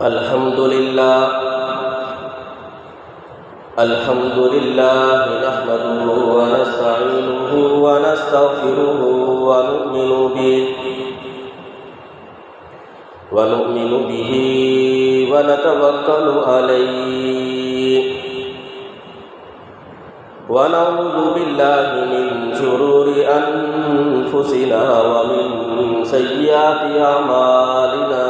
الحمد لله نحمده ونستعينه ونستغفره ونؤمن به ونتوكل عليه ونعوذ بالله من شرور أنفسنا ومن سيئات أعمالنا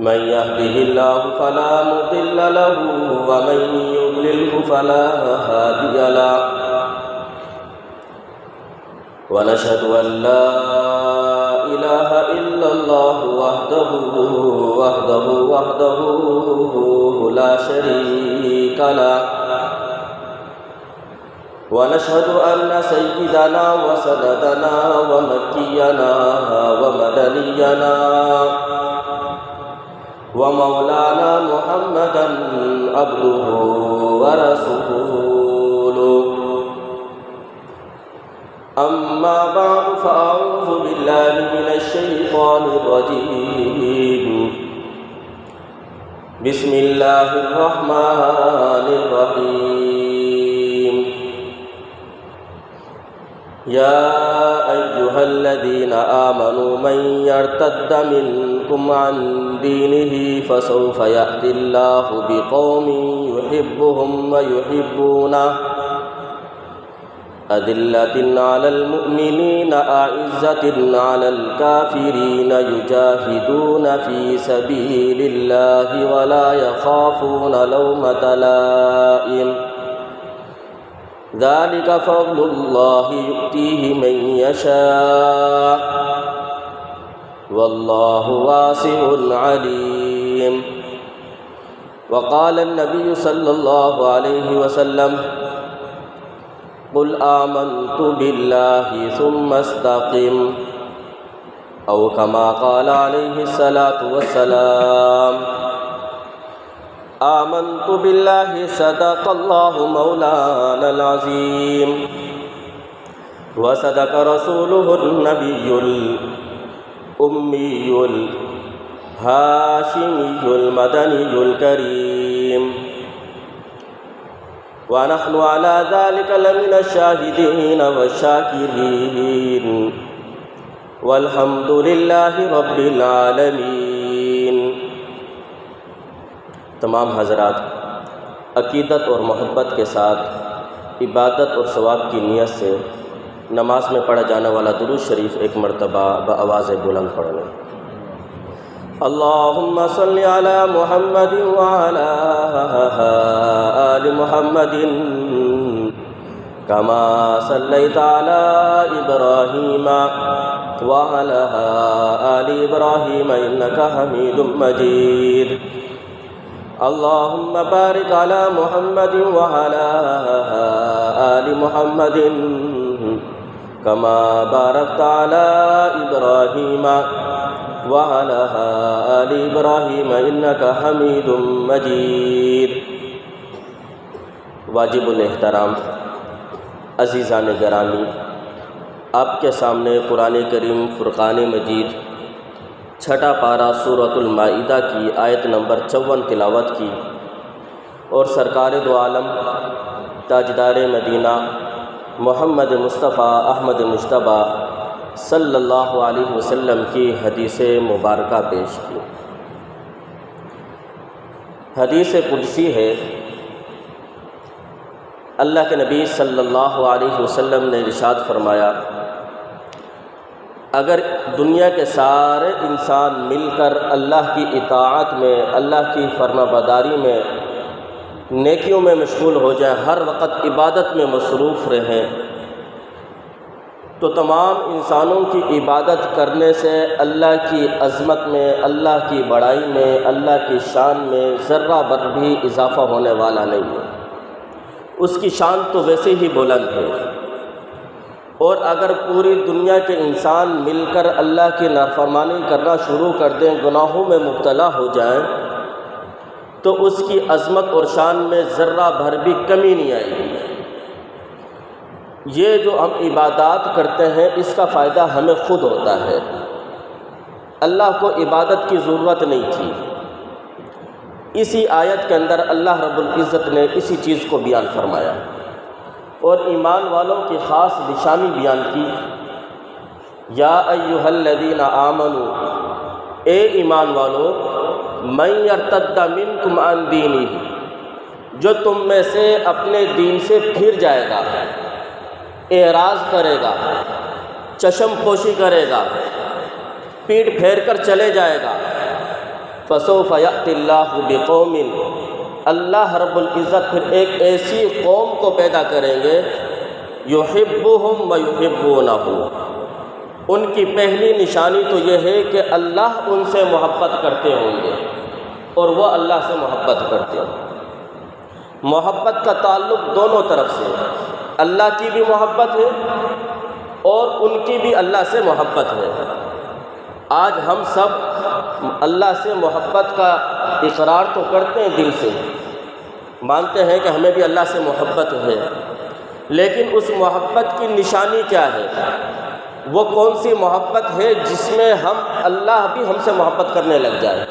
من يهده الله فلا مضل له ومن يضلله فلا هادي له ونشهد أن لا إله إلا الله وحده لا شريك له ونشهد أن سيدنا وسندنا ومكينا ومدنينا ومولانا محمدا عبده ورسوله أما بعد فأعوذ بالله من الشيطان الرجيم بسم الله الرحمن الرحيم يا أيها الذين آمنوا من يرتد منكم عن دينه فسوف يأتي الله بقوم يحبهم ويحبونه أذلة على المؤمنين أعزة على الكافرين يجاهدون في سبيل الله ولا يخافون لومة لائم ذلك فضل الله يؤتيه من يشاء والله واسع عليم وقال النبي صلى الله عليه وسلم قل آمنت بالله ثم استقم أو كما قال عليه الصلاة والسلام آمنت بالله صدق الله مولانا العظيم وصدق رسوله النبي الأمي الهاشمي المدني الكريم ونحن على ذلك لمن الشاهدين والشاكرين والحمد لله رب العالمين۔ تمام حضرات عقیدت اور محبت کے ساتھ عبادت اور ثواب کی نیت سے نماز میں پڑھا جانے والا درود شریف ایک مرتبہ بآواز بلند پڑھ لیں۔ اللہم صلی علی محمد وعلی آل محمد کما صلیت علی ابراہیم وعلی آل ابراہیم انک حمید مجید۔ اللہم بارک علی محمد وعلی آل محمد کما بارکت علی ابراہیم وعلی آل ابراہیم انک حمید مجید۔ واجب الاحترام عزیزان گرامی، آپ کے سامنے قرآن کریم فرقان مجید چھٹا پارہ سورۃ المائدہ کی آیت نمبر 54 تلاوت کی اور سرکار دو عالم تاجدار مدینہ محمد مصطفیٰ احمد مجتبیٰ صلی اللہ علیہ وسلم کی حدیث مبارکہ پیش کی۔ حدیث قدسی ہے، اللہ کے نبی صلی اللہ علیہ وسلم نے ارشاد فرمایا، اگر دنیا کے سارے انسان مل کر اللہ کی اطاعت میں، اللہ کی فرما برداری میں، نیکیوں میں مشغول ہو جائیں، ہر وقت عبادت میں مصروف رہیں، تو تمام انسانوں کی عبادت کرنے سے اللہ کی عظمت میں، اللہ کی بڑائی میں، اللہ کی شان میں ذرہ بر بھی اضافہ ہونے والا نہیں ہے۔ اس کی شان تو ویسے ہی بلند ہے، اور اگر پوری دنیا کے انسان مل کر اللہ کی نافرمانی کرنا شروع کر دیں، گناہوں میں مبتلا ہو جائیں، تو اس کی عظمت اور شان میں ذرہ بھر بھی کمی نہیں آئے گی۔ یہ جو ہم عبادات کرتے ہیں اس کا فائدہ ہمیں خود ہوتا ہے، اللہ کو عبادت کی ضرورت نہیں تھی۔ اسی آیت کے اندر اللہ رب العزت نے اسی چیز کو بیان فرمایا اور ایمان والوں کی خاص نشانی بیان کی۔ یا ایھا الذین آمنوا، اے ایمان والو، من یرتد منکم عن دینہ، جو تم میں سے اپنے دین سے پھر جائے گا، اعراض کرے گا، چشم پوشی کرے گا، پیٹھ پھیر کر چلے جائے گا، فسوف یأتی اللہ بقوم، اللہ رب العزت پھر ایک ایسی قوم کو پیدا کریں گے، یحبہم ویحبونہ، ان کی پہلی نشانی تو یہ ہے کہ اللہ ان سے محبت کرتے ہوں گے اور وہ اللہ سے محبت کرتے ہوں۔ محبت کا تعلق دونوں طرف سے، اللہ کی بھی محبت ہے اور ان کی بھی اللہ سے محبت ہے۔ آج ہم سب اللہ سے محبت کا اقرار تو کرتے ہیں، دل سے مانتے ہیں کہ ہمیں بھی اللہ سے محبت ہے، لیکن اس محبت کی نشانی کیا ہے؟ وہ کون سی محبت ہے جس میں اللہ بھی ہم سے محبت کرنے لگ جائے؟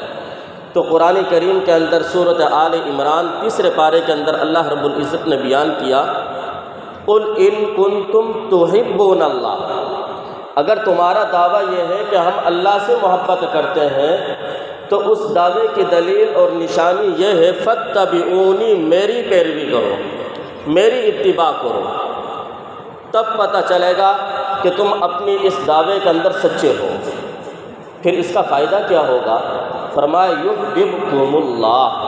تو قرآن کریم کے اندر سورۃ آل عمران 3 پارے کے اندر اللہ رب العزت نے بیان کیا، قل ان کنتم تحبون اللہ، اگر تمہارا دعویٰ یہ ہے کہ ہم اللہ سے محبت کرتے ہیں تو اس دعوے کی دلیل اور نشانی یہ ہے فاتبعونی، میری پیروی کرو، میری اتباع کرو، تب پتہ چلے گا کہ تم اپنی اس دعوے کے اندر سچے ہو۔ پھر اس کا فائدہ کیا ہوگا؟ فرمایا یحببکم اللہ،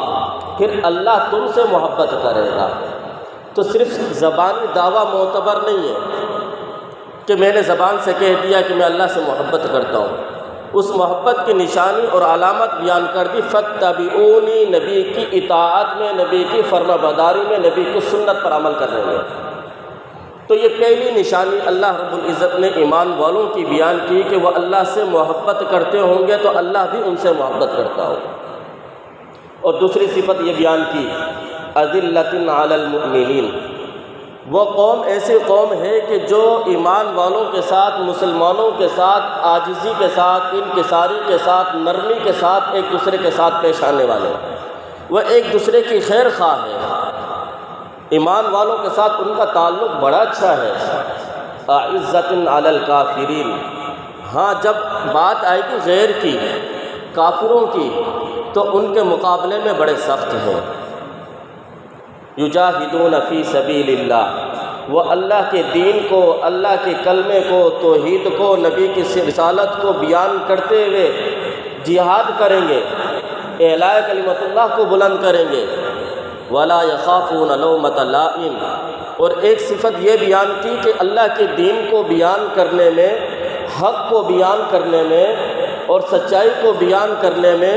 پھر اللہ تم سے محبت کرے گا۔ تو صرف زبانی دعویٰ معتبر نہیں ہے کہ میں نے زبان سے کہہ دیا کہ میں اللہ سے محبت کرتا ہوں، اس محبت کی نشانی اور علامت بیان کر دی، فاتبعونی، نبی کی اطاعت میں، نبی کی فرما برداری میں، نبی کی سنت پر عمل کرنے میں۔ تو یہ پہلی نشانی اللہ رب العزت نے ایمان والوں کی بیان کی کہ وہ اللہ سے محبت کرتے ہوں گے تو اللہ بھی ان سے محبت کرتا ہو۔ اور دوسری صفت یہ بیان کی، اذلۃ علی المؤمنین، وہ قوم ایسی قوم ہے کہ جو ایمان والوں کے ساتھ، مسلمانوں کے ساتھ عاجزی کے ساتھ، انکساری کے ساتھ، نرمی کے ساتھ ایک دوسرے کے ساتھ پیش آنے والے، وہ ایک دوسرے کی خیر خواہ ہے، ایمان والوں کے ساتھ ان کا تعلق بڑا اچھا ہے۔ اعزۃ علی الکافرین، ہاں جب بات آئے گی غیر کی، کافروں کی، تو ان کے مقابلے میں بڑے سخت ہیں۔ یجاہدون فی سبیل اللہ، وہ اللہ کے دین کو، اللہ کے کلمے کو، توحید کو، نبی کی رسالت کو بیان کرتے ہوئے جہاد کریں گے، اعلاء کلمت اللہ کو بلند کریں گے، ولا یخافون لومۃ لائم، اور ایک صفت یہ بیان کی کہ اللہ کے دین کو بیان کرنے میں، حق کو بیان کرنے میں اور سچائی کو بیان کرنے میں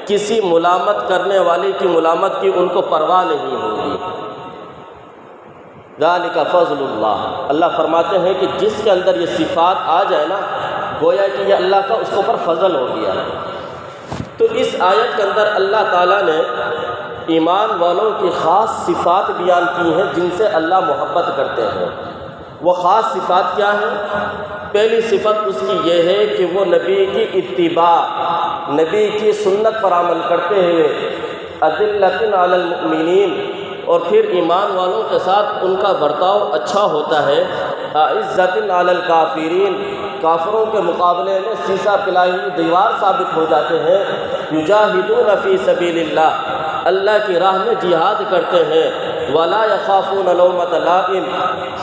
کسی ملامت کرنے والے کی ملامت کی ان کو پرواہ نہیں ہوگی۔ ذالک فضل اللہ، اللہ فرماتے ہیں کہ جس کے اندر یہ صفات آ جائے نا، گویا کہ یہ اللہ کا اس کے اوپر فضل ہو گیا۔ تو اس آیت کے اندر اللہ تعالیٰ نے ایمان والوں کی خاص صفات بیان کی ہیں جن سے اللہ محبت کرتے ہیں۔ وہ خاص صفات کیا ہیں؟ پہلی صفت اس کی یہ ہے کہ وہ نبی کی اتباع، نبی کی سنت پر عمل کرتے ہوئے اذلۃ علی المؤمنین، اور پھر ایمان والوں کے ساتھ ان کا برتاؤ اچھا ہوتا ہے۔ اعزۃ علی الکافرین، کافروں کے مقابلے میں سیسا پلائی ہوئی دیوار ثابت ہو جاتے ہیں۔ یجاہدون فی سبیل اللہ، اللہ کی راہ میں جہاد کرتے ہیں۔ ولا یخافون لومۃ لائم،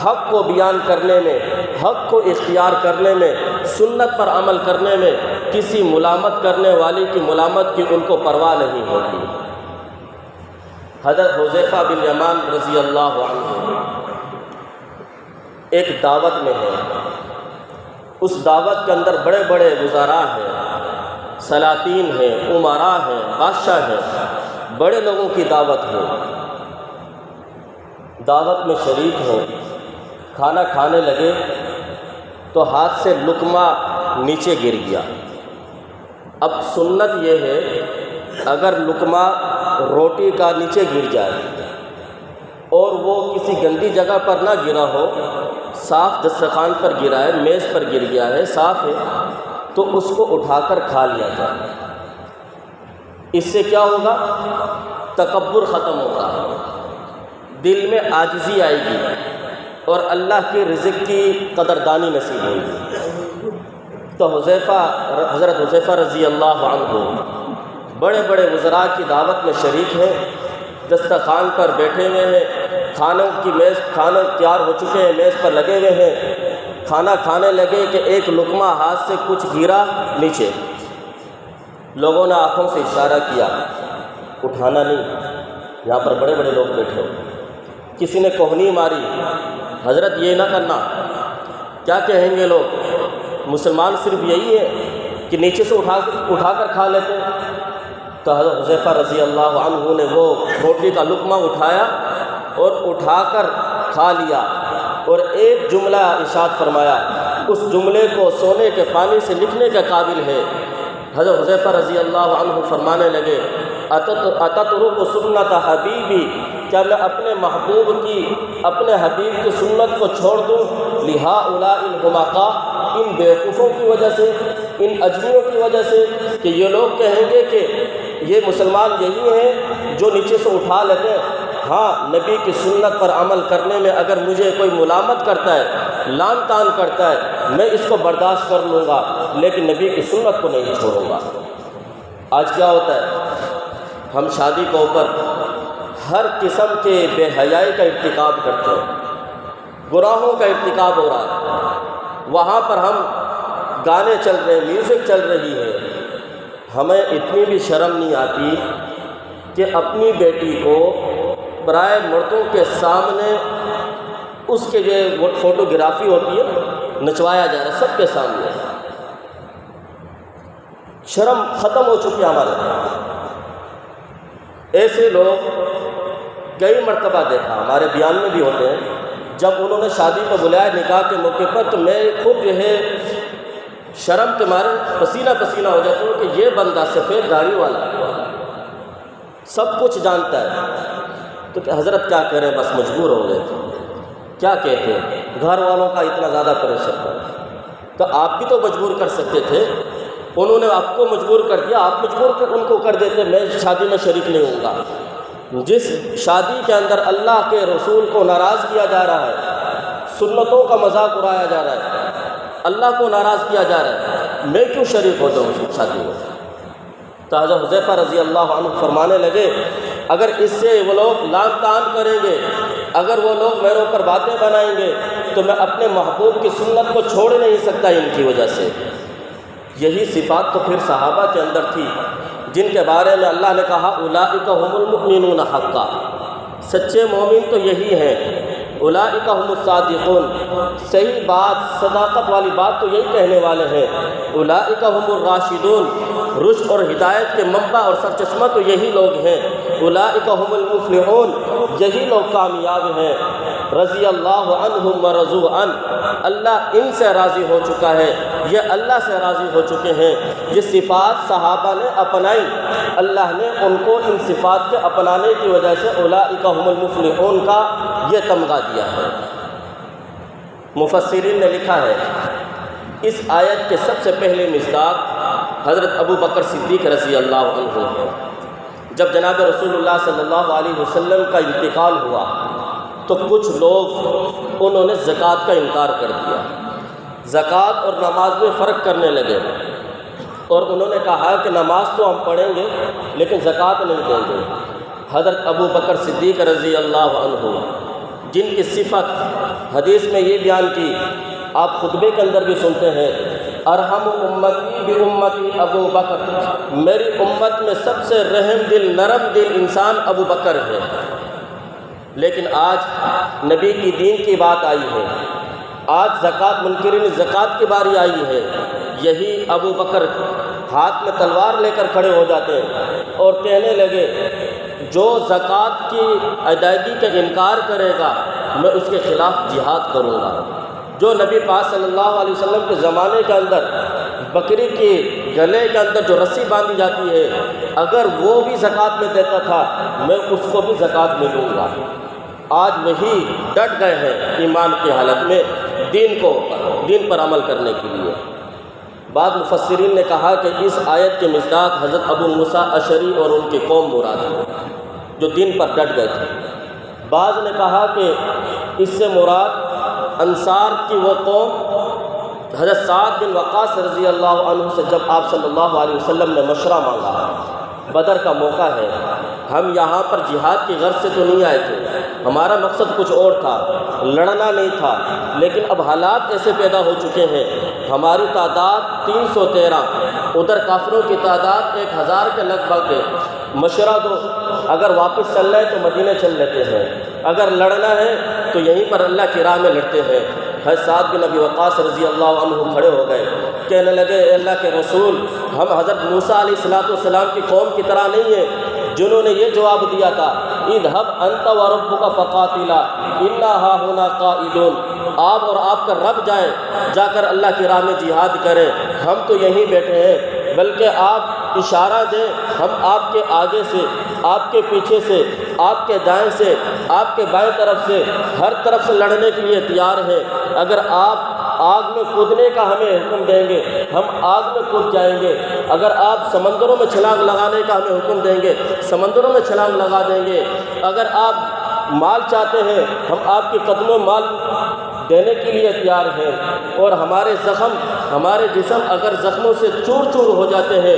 حق کو بیان کرنے میں، حق کو اختیار کرنے میں، سنت پر عمل کرنے میں کسی ملامت کرنے والے کی ملامت کی ان کو پرواہ نہیں ہوتی۔ حضرت حذیفہ بن یمان رضی اللہ عنہ ایک دعوت میں ہے، اس دعوت کے اندر بڑے بڑے وزراء ہیں، سلاطین ہیں، امراء ہیں، بادشاہ ہیں، بڑے لوگوں کی دعوت ہے۔ دعوت میں شریک ہوں، کھانا کھانے لگے تو ہاتھ سے لقمہ نیچے گر گیا۔ اب سنت یہ ہے اگر لقمہ روٹی کا نیچے گر جائے اور وہ کسی گندی جگہ پر نہ گرا ہو، صاف دسترخوان پر گرا ہے، میز پر گر گیا ہے، صاف ہے، تو اس کو اٹھا کر کھا لیا جائے۔ اس سے کیا ہوگا؟ تکبر ختم ہوگا، دل میں عاجزی آئے گی اور اللہ کے رزق کی قدردانی نصیب ہوگی۔ تو حضرت حذیفہ رضی اللہ عنہ بڑے بڑے وزراء کی دعوت میں شریک ہیں، دسترخوان پر بیٹھے ہوئے ہیں، کھانا تیار ہو چکے ہیں، میز پر لگے ہوئے ہیں، کھانا کھانے لگے کہ ایک لقمہ ہاتھ سے کچھ گرا نیچے۔ لوگوں نے آنکھوں سے اشارہ کیا، اٹھانا نہیں، یہاں پر بڑے بڑے لوگ بیٹھے ہو۔ کسی نے کوہنی ماری، حضرت یہ نہ کرنا، کیا کہیں گے لوگ، مسلمان صرف یہی ہے کہ نیچے سے اٹھا کر کھا لیتے ہیں۔ تو حضرت حذیفہ رضی اللہ عنہ نے وہ روٹی کا لقمہ اٹھایا اور اٹھا کر کھا لیا، اور ایک جملہ ارشاد فرمایا، اس جملے کو سونے کے پانی سے لکھنے کے قابل ہے۔ حضرت حذیفہ رضی اللہ عنہ فرمانے لگے، اتترک سنت حبیبی، کیا میں اپنے محبوب کی، اپنے حبیب کی سنت کو چھوڑ دوں؟ لہؤلاء الحمقاء، ان بیوقوفوں کی وجہ سے، ان اجمیوں کی وجہ سے، کہ یہ لوگ کہیں گے کہ یہ مسلمان یہی ہیں جو نیچے سے اٹھا لیتے ہیں۔ ہاں، نبی کی سنت پر عمل کرنے میں اگر مجھے کوئی ملامت کرتا ہے، لان تان کرتا ہے، میں اس کو برداشت کر لوں گا، لیکن نبی کی سنت کو نہیں چھوڑوں گا۔ آج کیا ہوتا ہے، ہم شادی کے اوپر ہر قسم کے بے حیائی کا ارتکاب کرتے ہیں، گناہوں کا ارتکاب ہو رہا ہے، وہاں پر ہم گانے چل رہے ہیں، میوزک چل رہی ہے، ہمیں اتنی بھی شرم نہیں آتی کہ اپنی بیٹی کو برائے مردوں کے سامنے اس کے جو فوٹوگرافی ہوتی ہے نچوایا جا رہا ہے سب کے سامنے۔ شرم ختم ہو چکی ہے ہمارے۔ ایسے لوگ کئی مرتبہ دیکھا، ہمارے بیان میں بھی ہوتے ہیں، جب انہوں نے شادی کو بلایا نکاح کے موقع پر، تو میں خود جو ہے شرم کے مارے پسینہ پسینہ ہو جاتا ہوں کہ یہ بندہ سفید داڑھی والا سب کچھ جانتا ہے، تو کہ حضرت کیا کریں، بس مجبور ہو گئے تھے، کیا کہتے ہیں، گھر والوں کا اتنا زیادہ پریشر تھا، تو آپ بھی تو مجبور کر سکتے تھے، انہوں نے آپ کو مجبور کر دیا، آپ مجبور کر ان کو کر دیتے، میں شادی میں شریک نہیں ہوں گا۔ جس شادی کے اندر اللہ کے رسول کو ناراض کیا جا رہا ہے، سنتوں کا مذاق اڑایا جا رہا ہے، اللہ کو ناراض کیا جا رہا ہے، میں کیوں شریک ہوتا ہوں اس شادی میں؟ تو حضرت حذیفہ رضی اللہ عنہ فرمانے لگے، اگر اس سے وہ لوگ لان تان کریں گے، اگر وہ لوگ میرے اوپر باتیں بنائیں گے، تو میں اپنے محبوب کی سنت کو چھوڑ نہیں سکتا ان کی وجہ سے۔ یہی صفات تو پھر صحابہ کے اندر تھی، جن کے بارے میں اللہ نے کہا اولئک هم المؤمنون حقا، سچے مومن تو یہی ہیں، اولئک هم الصادقون، صحیح بات، صداقت والی بات تو یہی کہنے والے ہیں، اولئک هم الراشدون، رشد اور ہدایت کے منبع اور سرچشمہ تو یہی لوگ ہیں، اولئک هم المفلحون، یہی لوگ کامیاب ہیں، رضی اللہ عنہم ورضوا عنہ، اللہ ان سے راضی ہو چکا ہے، یہ اللہ سے راضی ہو چکے ہیں۔ یہ صفات صحابہ نے اپنائی، اللہ نے ان کو ان صفات کے اپنانے کی وجہ سے اولئک هم المفلحون کا یہ تمغہ دیا ہے۔ مفسرین نے لکھا ہے، اس آیت کے سب سے پہلے مصداق حضرت ابو بکر صدیق رضی اللہ عنہ ہے۔ جب جناب رسول اللہ صلی اللہ علیہ وسلم کا انتقال ہوا تو کچھ لوگ انہوں نے زکوٰۃ کا انکار کر دیا، زکوٰۃ اور نماز میں فرق کرنے لگے، اور انہوں نے کہا کہ نماز تو ہم پڑھیں گے لیکن زکوٰۃ نہیں دیں گے۔ حضرت ابو بکر صدیق رضی اللہ عنہ، جن کی صفت حدیث میں یہ بیان کی، آپ خطبے کے اندر بھی سنتے ہیں، ارحم امتی بامتی ابو بکر، میری امت میں سب سے رحم دل، نرم دل انسان ابو بکر ہے۔ لیکن آج نبی کی دین کی بات آئی ہے، آج زکوٰۃ، منکرین زکوٰۃ کی باری آئی ہے، یہی ابو بکر ہاتھ میں تلوار لے کر کھڑے ہو جاتے ہیں اور کہنے لگے، جو زکوٰۃ کی ادائیگی کا انکار کرے گا میں اس کے خلاف جہاد کروں گا۔ جو نبی پاک صلی اللہ علیہ وسلم کے زمانے کے اندر بکری کے گلے کے اندر جو رسی باندھی جاتی ہے، اگر وہ بھی زکوٰۃ میں دیتا تھا میں اس کو بھی زکوٰۃ میں دوں گا۔ آج وہی ڈٹ گئے ہیں ایمان کی حالت میں دین پر عمل کرنے کے لیے۔ بعض مفسرین نے کہا کہ اس آیت کے مصداق حضرت ابو موسیٰ اشعری اور ان کی قوم مراد ہے جو دین پر ڈٹ گئے تھے۔ بعض نے کہا کہ اس سے مراد انصار کی وہ قوم، حضرت سعد بن وقاص رضی اللہ عنہ سے جب آپ صلی اللہ علیہ وسلم نے مشورہ مانگا، بدر کا موقع ہے، ہم یہاں پر جہاد کی غرض سے تو نہیں آئے تھے، ہمارا مقصد کچھ اور تھا، لڑنا نہیں تھا، لیکن اب حالات ایسے پیدا ہو چکے ہیں، ہماری تعداد 313، ادھر کافروں کی تعداد 1000 کے لگ بھگ ہے، مشورہ دو، اگر واپس چلنا ہے تو مدینہ چل لیتے ہیں، اگر لڑنا ہے تو یہیں پر اللہ کی راہ میں لڑتے ہیں۔ حضرت سعد بن ابی وقاص رضی اللہ عنہ کھڑے ہو گئے، کہنے لگے اے اللہ کے رسول، ہم حضرت موسیٰ علیہ السلام کی قوم کی طرح نہیں ہیں جنہوں نے یہ جواب دیا تھا اذهب انت وربك فقاتلا انا هاهنا قاعدون، آپ اور آپ کا رب جائیں، جا کر اللہ کی راہ میں جہاد کریں، ہم تو یہیں بیٹھے ہیں، بلکہ آپ اشارہ دیں، ہم آپ کے آگے سے، آپ کے پیچھے سے، آپ کے دائیں سے، آپ کے بائیں طرف سے، ہر طرف سے لڑنے کے لیے تیار ہیں، اگر آپ آگ میں کودنے کا ہمیں حکم دیں گے ہم آگ میں کود جائیں گے، اگر آپ سمندروں میں چھلانگ لگانے کا ہمیں حکم دیں گے سمندروں میں چھلانگ لگا دیں گے، اگر آپ مال چاہتے ہیں ہم آپ کے قدموں مال دینے کے لیے تیار ہیں، اور ہمارے زخم، ہمارے جسم اگر زخموں سے چور چور ہو جاتے ہیں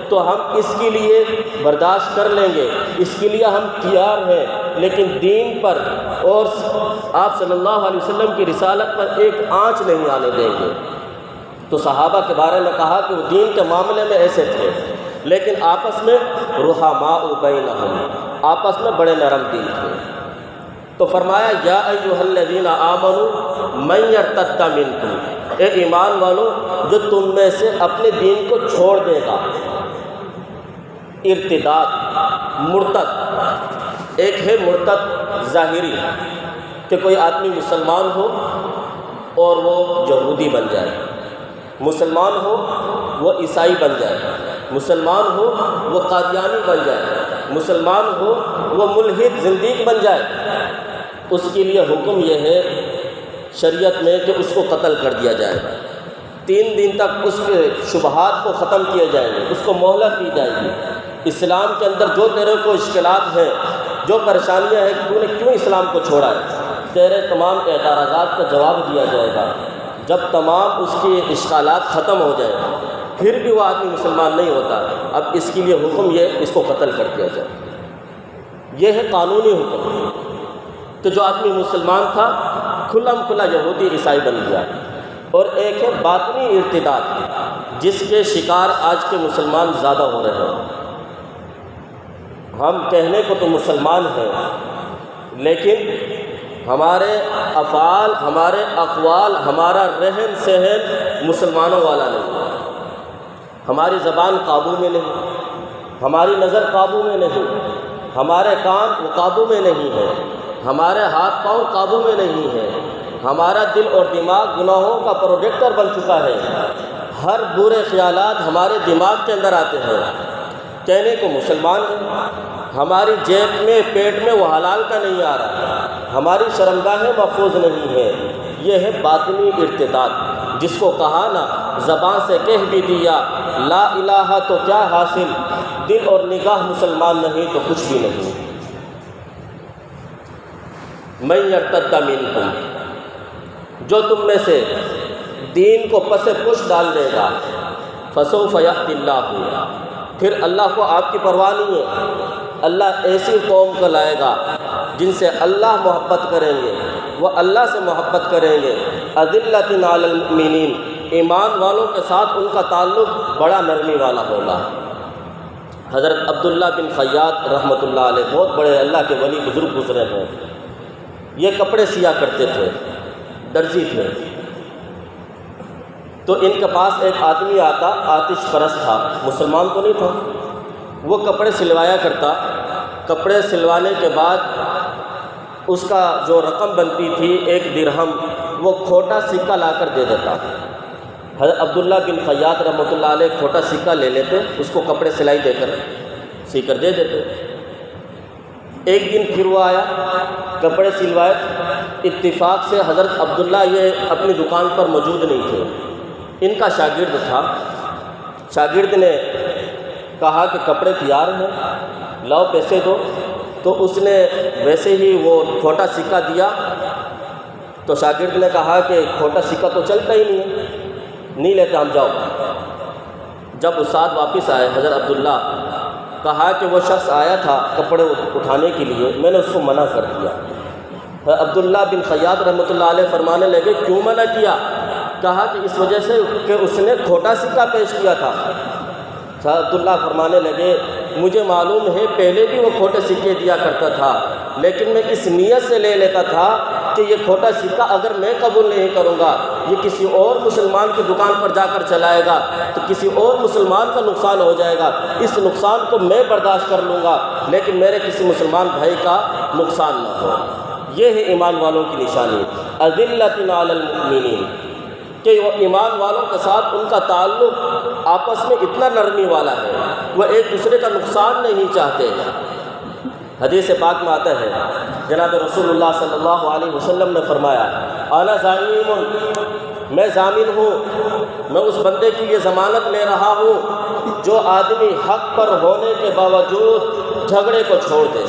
تو ہم اس کے لیے برداشت کر لیں گے، اس کے لیے ہم تیار ہیں، لیکن دین پر اور آپ صلی اللہ علیہ وسلم کی رسالت پر ایک آنچ نہیں آنے دیں گے۔ تو صحابہ کے بارے میں کہا کہ وہ دین کے معاملے میں ایسے تھے، لیکن آپس میں رحماء بینہم، آپس میں بڑے نرم دل تھے۔ تو فرمایا یا ایھا الذین آمنوا من یرتد منکم، اے ایمان والو جو تم میں سے اپنے دین کو چھوڑ دے گا۔ ارتداد، مرتد، ایک ہے مرتد ظاہری کہ کوئی آدمی مسلمان ہو اور وہ یہودی بن جائے، مسلمان ہو وہ عیسائی بن جائے، مسلمان ہو وہ قادیانی بن جائے، مسلمان ہو وہ ملحد زندیق بن جائے، اس کے لیے حکم یہ ہے شریعت میں کہ اس کو قتل کر دیا جائے، 3 دن تک اس کے شبہات کو ختم کیے جائیں گے، اس کو مہلت دی جائے گی۔ اسلام کے اندر جو تیرے کو اشکالات ہیں، جو پریشانیاں ہیں، تو نے کیوں اسلام کو چھوڑا ہے، تیرے تمام اعتراضات کا جواب دیا جائے گا۔ جب تمام اس کے اشکالات ختم ہو جائیں پھر بھی وہ آدمی مسلمان نہیں ہوتا، اب اس کے لیے حکم یہ اس کو قتل کر دیا جائے۔ یہ ہے قانونی حکم کہ جو آدمی مسلمان تھا کھلم کھلا یہودی عیسائی بن گیا، اور ایک ہے باطنی ارتداد جس کے شکار آج کے مسلمان زیادہ ہو رہے ہیں۔ ہم کہنے کو تو مسلمان ہیں لیکن ہمارے افعال، ہمارے اقوال، ہمارا رہن سہن مسلمانوں والا نہیں، ہماری زبان قابو میں نہیں، ہماری نظر قابو میں نہیں، ہمارے کان وہ قابو میں نہیں ہے، ہمارے ہاتھ پاؤں قابو میں نہیں ہے، ہمارا دل اور دماغ گناہوں کا پروجیکٹر بن چکا ہے، ہر برے خیالات ہمارے دماغ کے اندر آتے ہیں، کہنے کو مسلمان ہیں، ہماری جیب میں پیٹ میں وہ حلال کا نہیں آ رہا، ہماری شرمگاہیں محفوظ نہیں ہیں۔ یہ ہے باطنی ارتداد جس کو کہا نا زبان سے کہہ بھی دیا لا الہ تو کیا حاصل، دل اور نگاہ مسلمان نہیں تو کچھ بھی نہیں۔ من یرتد منکم، جو تم میں سے دین کو پس پش ڈال دے گا، فسوف یأتی اللہ، پھر اللہ کو آپ کی پرواہ نہیں ہے، اللہ ایسی قوم کو لائے گا جن سے اللہ محبت کریں گے، وہ اللہ سے محبت کریں گے، اذلۃ علی المؤمنین، ایمان والوں کے ساتھ ان کا تعلق بڑا نرمی والا ہوگا۔ حضرت عبداللہ بن خیاط رحمۃ اللہ علیہ بہت بڑے اللہ کے ولی بزرگ گزرے ہیں، یہ کپڑے سیا کرتے تھے، درزی تھے، تو ان کے پاس ایک آدمی آتا، آتش پرست تھا، مسلمان تو نہیں تھا، وہ کپڑے سلوایا کرتا، کپڑے سلوانے کے بعد اس کا جو رقم بنتی تھی 1 درہم، وہ کھوٹا سکہ لا کر دے دیتا۔ حضرت عبداللہ بن خیاط رحمۃ اللہ علیہ کھوٹا سکہ لے لیتے، اس کو کپڑے سلائی دے کر سی کر دے دیتے۔ ایک دن پھر وہ آیا، کپڑے سلوائے، اتفاق سے حضرت عبداللہ یہ اپنی دکان پر موجود نہیں تھے، ان کا شاگرد تھا۔ شاگرد نے کہا کہ کپڑے تیار ہیں، لاؤ پیسے دو۔ تو اس نے ویسے ہی وہ کھوٹا سکہ دیا، تو شاگرد نے کہا کہ کھوٹا سکہ تو چلتا ہی نہیں لیتے ہم، جاؤ۔ جب استاد واپس آئے، حضرت عبداللہ کہا کہ وہ شخص آیا تھا کپڑے اٹھانے کے لیے، میں نے اس کو منع کر دیا۔ عبداللہ بن خیاط رحمۃ اللہ علیہ فرمانے لگے کیوں منع کیا؟ کہا کہ اس وجہ سے کہ اس نے کھوٹا سکہ پیش کیا تھا۔ عبداللہ فرمانے لگے مجھے معلوم ہے پہلے بھی وہ کھوٹے سکے دیا کرتا تھا، لیکن میں اس نیت سے لے لیتا تھا کہ یہ کھوٹا سکہ اگر میں قبول نہیں کروں گا، یہ کسی اور مسلمان کی دکان پر جا کر چلائے گا تو کسی اور مسلمان کا نقصان ہو جائے گا، اس نقصان کو میں برداشت کر لوں گا لیکن میرے کسی مسلمان بھائی کا نقصان نہ ہو۔ یہ ہے ایمان والوں کی نشانی، اذلۃ علی المؤمنین، کہ وہ ایمان والوں کے ساتھ ان کا تعلق آپس میں اتنا نرمی والا ہے، وہ ایک دوسرے کا نقصان نہیں چاہتے۔ حدیث پاک میں آتا ہے، جناب رسول اللہ صلی اللہ علیہ وسلم نے فرمایا انا ضامن، میں ضامن ہوں، میں اس بندے کی یہ ضمانت لے رہا ہوں جو آدمی حق پر ہونے کے باوجود جھگڑے کو چھوڑ دے۔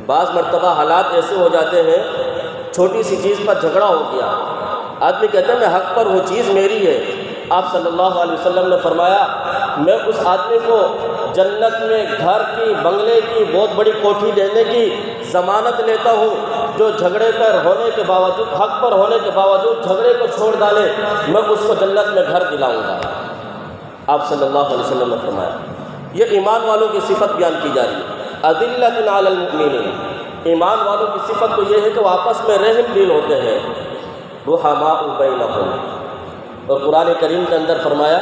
بعض مرتبہ حالات ایسے ہو جاتے ہیں، چھوٹی سی چیز پر جھگڑا ہو گیا، آدمی کہتے ہیں میں حق پر، وہ چیز میری ہے۔ آپ صلی اللہ علیہ وسلم نے فرمایا میں اس آدمی کو جنت میں گھر کی، بنگلے کی، بہت بڑی کوٹھی دینے کی ضمانت لیتا ہوں جو جھگڑے پر ہونے کے باوجود، حق پر ہونے کے باوجود جھگڑے کو چھوڑ ڈالے، میں اس کو جنت میں گھر دلاؤں گا۔ آپ صلی اللہ علیہ وسلم نے فرمایا یہ ایمان والوں کی صفت بیان کی جا رہی ہے، اذلۃ علی المؤمنین۔ ایمان والوں کی صفت تو یہ ہے کہ وہ آپس میں رحم دل ہوتے ہیں، رحماء بینہم۔ اور قرآن کریم کے اندر فرمایا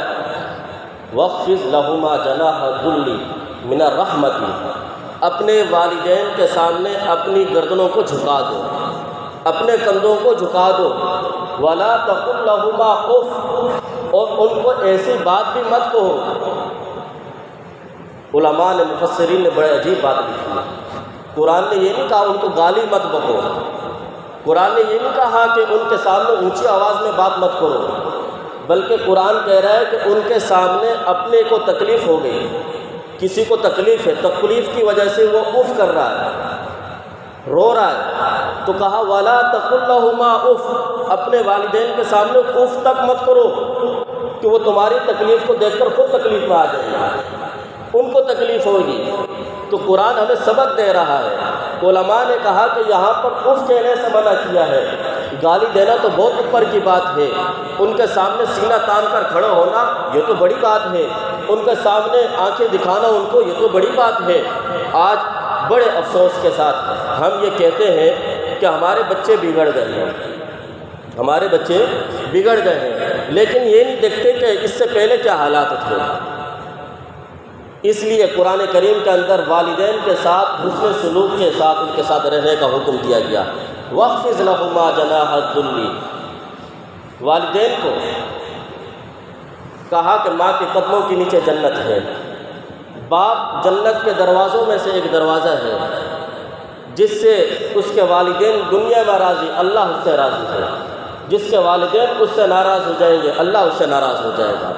وَاخْفِضْ لَهُمَا جَنَاحَ الذُّلِّ مِنَ الرَّحْمَةِ، اپنے والدین کے سامنے اپنی گردنوں کو جھکا دو، اپنے کندھوں کو جھکا دو، وَلَا تَقُلْ لَهُمَا اُفٍّ، اور ان کو ایسی بات بھی مت کہو۔ علماء نے، مفسرین نے بڑے عجیب بات لکھی ہے، قرآن نے یہ نہیں کہا ان کو گالی مت بکو، قرآن نے یہ نہیں کہا کہ ان کے سامنے اونچی آواز میں بات مت کرو، بلکہ قرآن کہہ رہا ہے کہ ان کے سامنے اپنے کو تکلیف ہو گئی، کسی کو تکلیف ہے، تکلیف کی وجہ سے وہ اف کر رہا ہے، رو رہا ہے، تو کہا وَلَا تَقُلْ لَهُمَا اُفٍّ، اپنے والدین کے سامنے اف تک مت کرو کہ وہ تمہاری تکلیف کو دیکھ کر خود تکلیف میں آ جائیں گے، ان کو تکلیف ہوگی۔ تو قرآن ہمیں سبق دے رہا ہے۔ علماء نے کہا کہ یہاں پر اف کہنے سے منع کیا ہے، گالی دینا تو بہت اوپر کی بات ہے، ان کے سامنے سینہ تان کر کھڑے ہونا یہ تو بڑی بات ہے، ان کے سامنے آنکھیں دکھانا ان کو یہ تو بڑی بات ہے۔ آج بڑے افسوس کے ساتھ ہم یہ کہتے ہیں کہ ہمارے بچے بگڑ گئے ہیں، ہمارے بچے بگڑ گئے ہیں، لیکن یہ نہیں دیکھتے کہ اس سے پہلے کیا حالات تھے۔ اس لیے قرآن کریم کے اندر والدین کے ساتھ حسن سلوک کے ساتھ ان کے ساتھ رہنے کا حکم دیا گیا، وَاخْفِضْ لَهُمَا جَنَاحَ الذُّلِّ۔ والدین کو کہا کہ ماں کے قدموں کے نیچے جنت ہے، باپ جنت کے دروازوں میں سے ایک دروازہ ہے جس سے اس کے والدین دنیا میں راضی، اللہ اس سے راضی ہے، جس کے والدین اس سے ناراض ہو جائیں گے اللہ اس سے ناراض ہو جائے گا۔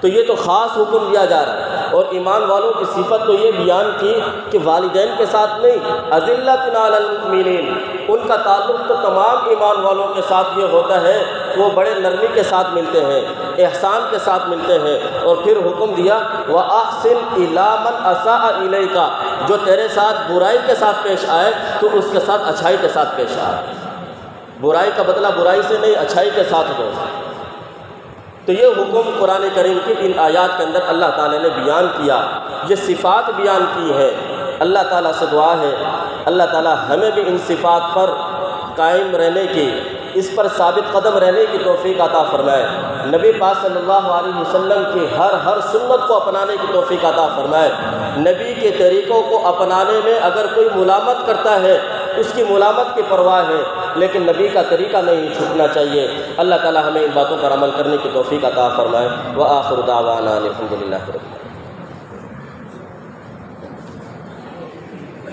تو یہ تو خاص حکم دیا جا رہا ہے، اور ایمان والوں کی صفت تو یہ بیان کی کہ والدین کے ساتھ نہیں، اذلۃ علی المؤمنین، ان کا تعلق تو تمام ایمان والوں کے ساتھ یہ ہوتا ہے، وہ بڑے نرمی کے ساتھ ملتے ہیں، احسان کے ساتھ ملتے ہیں، اور پھر حکم دیا وَأَحْسِنْ إِلَىٰ مَنْ أَسَاءَ إِلَيْكَ، جو تیرے ساتھ برائی کے ساتھ پیش آئے تو اس کے ساتھ اچھائی کے ساتھ پیش آئے، برائی کا بدلہ برائی سے نہیں، اچھائی کے ساتھ دو۔ تو یہ حکم قرآن کریم کی ان آیات کے اندر اللہ تعالیٰ نے بیان کیا، یہ صفات بیان کی ہے۔ اللہ تعالیٰ سے دعا ہے اللہ تعالیٰ ہمیں بھی ان صفات پر قائم رہنے کی، اس پر ثابت قدم رہنے کی توفیق عطا فرمائے، نبی پاک صلی اللہ علیہ وسلم کی ہر سنت کو اپنانے کی توفیق عطا فرمائے۔ نبی کے طریقوں کو اپنانے میں اگر کوئی ملامت کرتا ہے اس کی ملامت کی پرواہ ہے، لیکن نبی کا طریقہ نہیں چھوٹنا چاہیے۔ اللہ تعالی ہمیں ان باتوں پر عمل کرنے کی توفیق عطا فرمائے۔ وآخر دعوانا الحمدللہ رب العالمین۔